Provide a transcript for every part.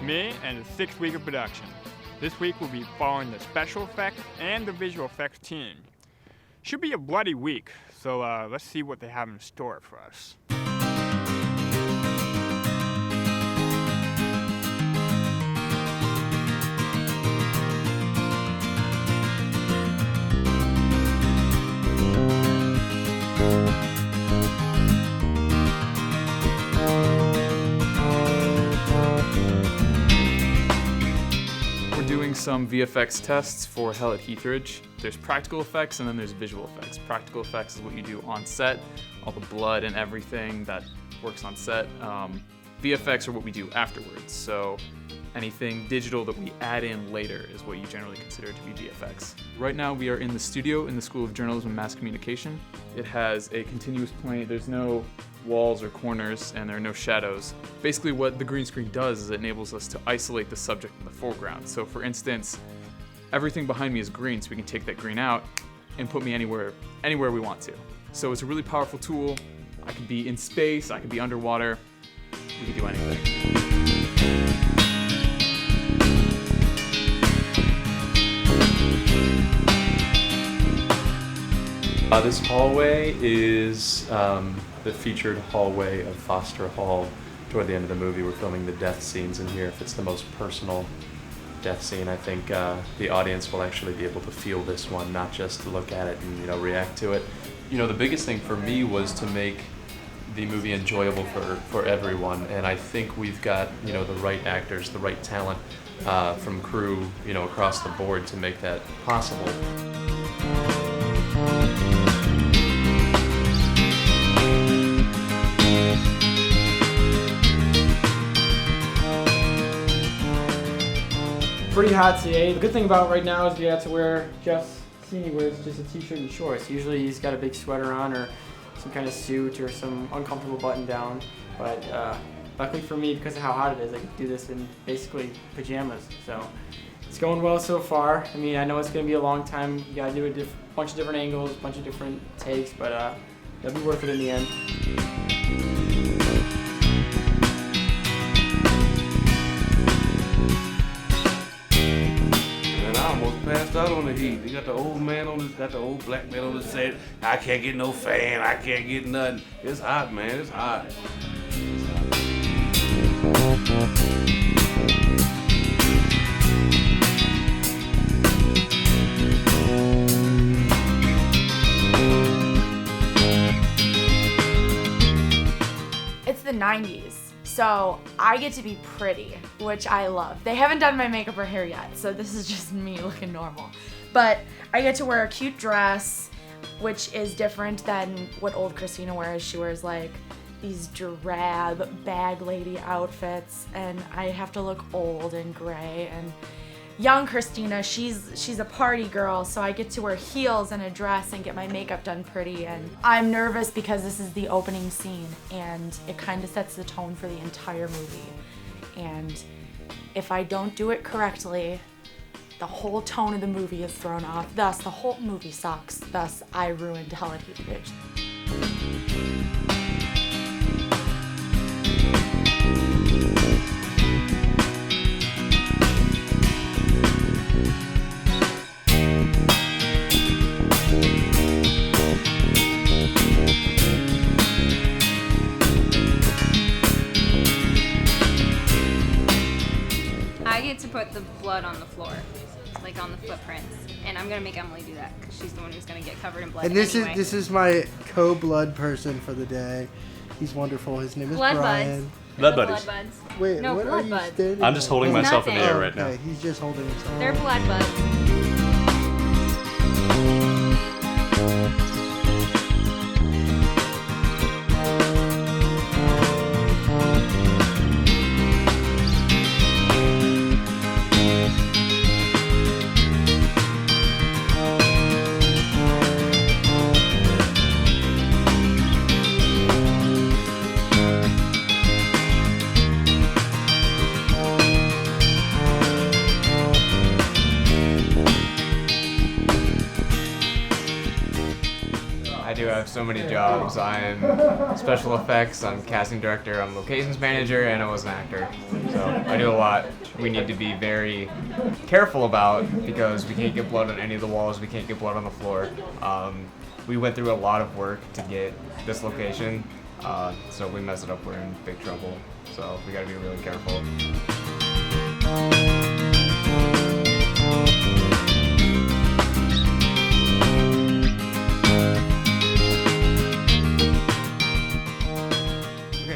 me and the 6th week of production. This week we'll be following the special effects and the visual effects team. Should be a bloody week, so let's see what they have in store for us. Some VFX tests for Hell at Heathridge. There's practical effects and then there's visual effects. Practical effects is what you do on set, all the blood and everything that works on set. VFX are what we do afterwards, so anything digital that we add in later is what you generally consider to be VFX. Right now we are in the studio in the School of Journalism and Mass Communication. It has a continuous plane, there's no walls or corners, and there are no shadows. Basically what the green screen does is it enables us to isolate the subject in the foreground. So for instance, everything behind me is green, so we can take that green out and put me anywhere we want to. So it's a really powerful tool. I could be in space, I could be underwater, we could do anything. This hallway is the featured hallway of Foster Hall. Toward the end of the movie, we're filming the death scenes in here. If it's the most personal death scene, I think the audience will actually be able to feel this one, not just look at it and react to it. The biggest thing for me was to make the movie enjoyable for everyone, and I think we've got the right actors, the right talent from crew across the board to make that possible. Pretty hot today. The good thing about right now is we have to wear, Jeff's seen he wears just a t-shirt and shorts. Usually he's got a big sweater on or some kind of suit or some uncomfortable button down. But luckily for me, because of how hot it is, I can do this in basically pajamas. So it's going well so far. I mean, I know it's going to be a long time. You got to do a bunch of different angles, a bunch of different takes, but it'll be worth it in the end. Passed out on the heat. They got the old black man on the set. I can't get no fan. I can't get nothing. It's hot, man. It's hot. It's the 90s. So I get to be pretty, which I love. They haven't done my makeup or hair yet, so this is just me looking normal. But I get to wear a cute dress, which is different than what old Christina wears. She wears like these drab bag lady outfits, and I have to look old and gray. And young Christina, she's a party girl, so I get to wear heels and a dress and get my makeup done pretty. And I'm nervous because this is the opening scene and it kind of sets the tone for the entire movie. And if I don't do it correctly, the whole tone of the movie is thrown off. Thus, the whole movie sucks. Thus, I ruined Hell at Heathridge. I get to put the blood on the floor, like on the footprints, and I'm gonna make Emily do that because she's the one who's gonna get covered in blood. And this anyway. is my co-blood person for the day. He's wonderful. His name is Blood Brian. buds. Blood They're buddies. Blood buds. Wait, No, what blood are you buds. standing I'm just holding on? myself in the Nothing. air right now. Okay, he's just holding himself. They're blood buds. so many jobs. I'm special effects, I'm casting director, I'm locations manager, and I was an actor. So I do a lot. We need to be very careful about because we can't get blood on any of the walls, we can't get blood on the floor. We went through a lot of work to get this location, so if we mess it up, we're in big trouble. So we gotta be really careful.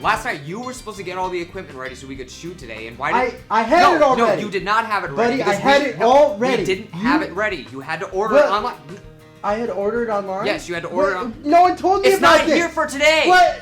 Last night you were supposed to get all the equipment ready so we could shoot today, and why did I had it already. No, you did not have it ready. Buddy, I had it all ready. We didn't have it ready. You had to order it online. I had ordered online? Yes, you had to order it on. No one told me about It's this. not here for today. What?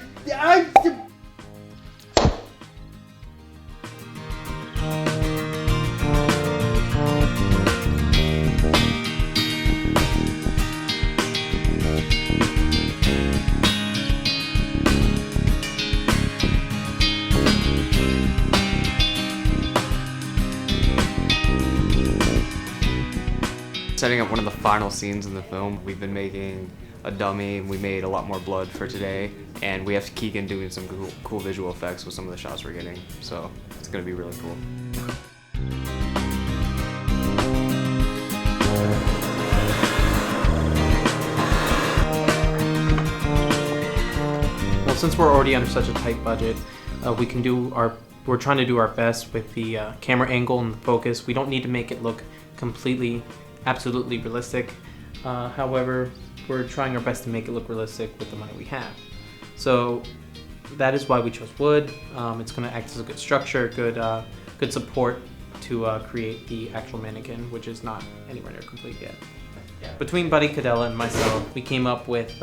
Setting up one of the final scenes in the film. We've been making a dummy, we made a lot more blood for today, and we have Keegan doing some cool visual effects with some of the shots we're getting, so it's gonna be really cool. Well, since we're already under such a tight budget, we're trying to do our best with the camera angle and the focus. We don't need to make it look absolutely realistic. However, we're trying our best to make it look realistic with the money we have. So that is why we chose wood. It's going to act as a good structure, good support to create the actual mannequin, which is not anywhere near complete yet. Between Buddy Cadella and myself, we came up with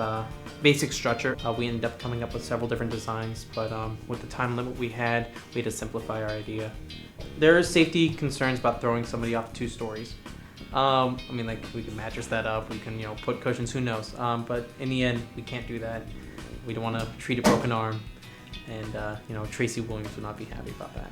basic structure. We ended up coming up with several different designs, but with the time limit we had to simplify our idea. There are safety concerns about throwing somebody off 2 stories. I mean, like, we can mattress that up, we can, put cushions, who knows. But in the end, we can't do that. We don't want to treat a broken arm, and, Tracy Williams would not be happy about that.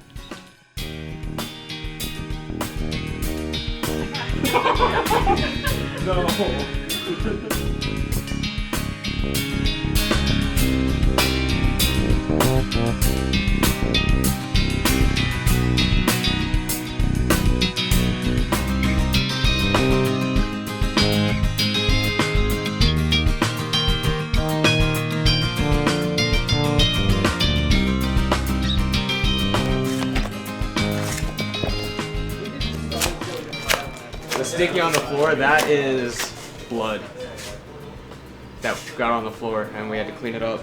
The sticky on the floor, that is blood that got on the floor and we had to clean it up.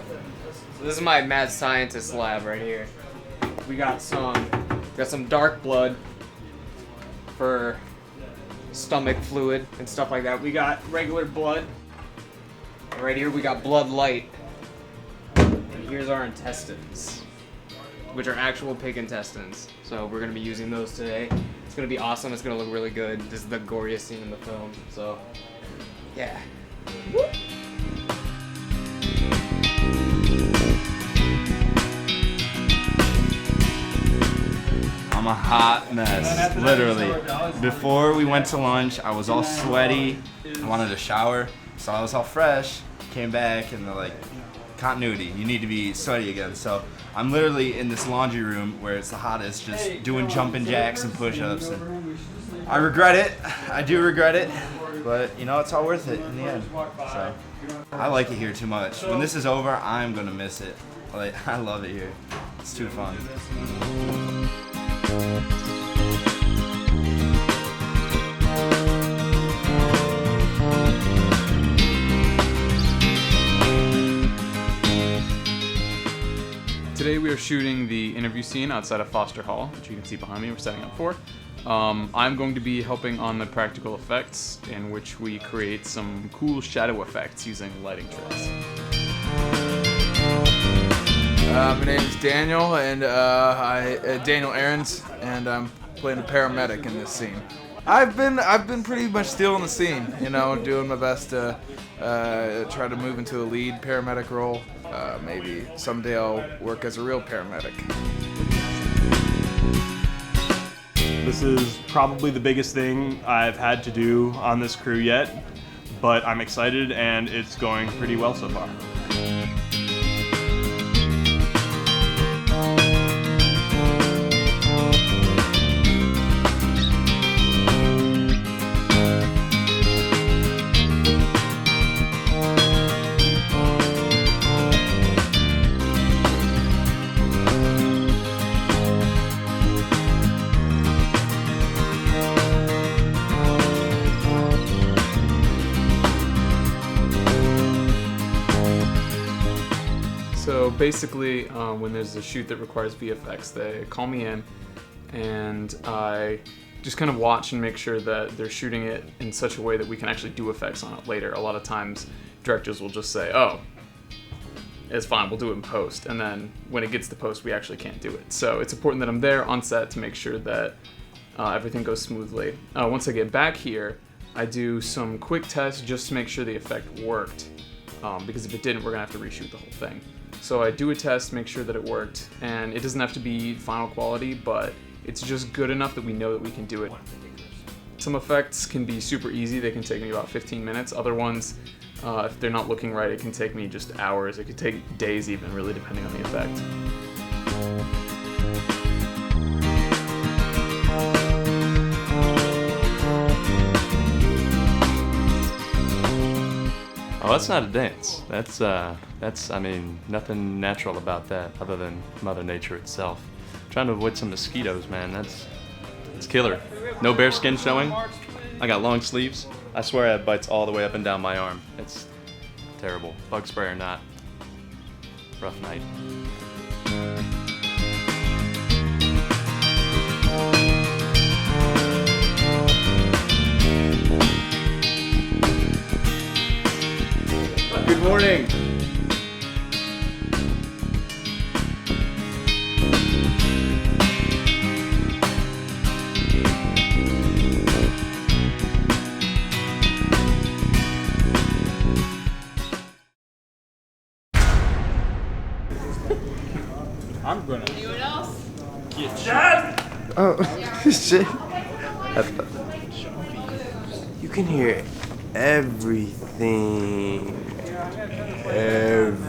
So this is my mad scientist lab right here. We got some dark blood for stomach fluid and stuff like that. We got regular blood. And right here we got blood light. And here's our intestines, which are actual pig intestines. So we're gonna be using those today. It's gonna be awesome, it's gonna look really good. This is the goriest scene in the film, so yeah. I'm a hot mess, literally. Before we went to lunch, I was all sweaty. I wanted to shower, so I was all fresh. Came back and they're like, continuity, you need to be sweaty again. So I'm literally in this laundry room where it's the hottest, just doing jumping jacks and push-ups. And I regret it. I do regret it, but it's all worth it in the end. So I like it here too much. When this is over, I'm gonna miss it. Like, I love it here. It's too fun. Today we are shooting the interview scene outside of Foster Hall, which you can see behind me we're setting up for. I'm going to be helping on the practical effects, in which we create some cool shadow effects using lighting tricks. My name is Daniel, and Daniel Aarons, and I'm playing a paramedic in this scene. I've been pretty much still in the scene, doing my best to try to move into a lead paramedic role. Maybe someday I'll work as a real paramedic. This is probably the biggest thing I've had to do on this crew yet, but I'm excited and it's going pretty well so far. basically, when there's a shoot that requires VFX, they call me in, and I just kind of watch and make sure that they're shooting it in such a way that we can actually do effects on it later. A lot of times, directors will just say, "Oh, it's fine, we'll do it in post," and then when it gets to post, we actually can't do it. So it's important that I'm there on set to make sure that everything goes smoothly. Once I get back here, I do some quick tests just to make sure the effect worked, because if it didn't, we're gonna have to reshoot the whole thing. So I do a test, make sure that it worked, and it doesn't have to be final quality, but it's just good enough that we know that we can do it. Some effects can be super easy, they can take me about 15 minutes. Other ones, if they're not looking right, it can take me just hours. It could take days even, really depending on the effect. Oh, that's not a dance. That's I mean, nothing natural about that other than Mother Nature itself. Trying to avoid some mosquitoes, man, it's killer. No bare skin showing. I got long sleeves. I swear I have bites all the way up and down my arm. It's terrible. Bug spray or not. Rough night. Good morning. I'm gonna. Anyone else? Get shot. Oh, shit. You can hear everything. Everything.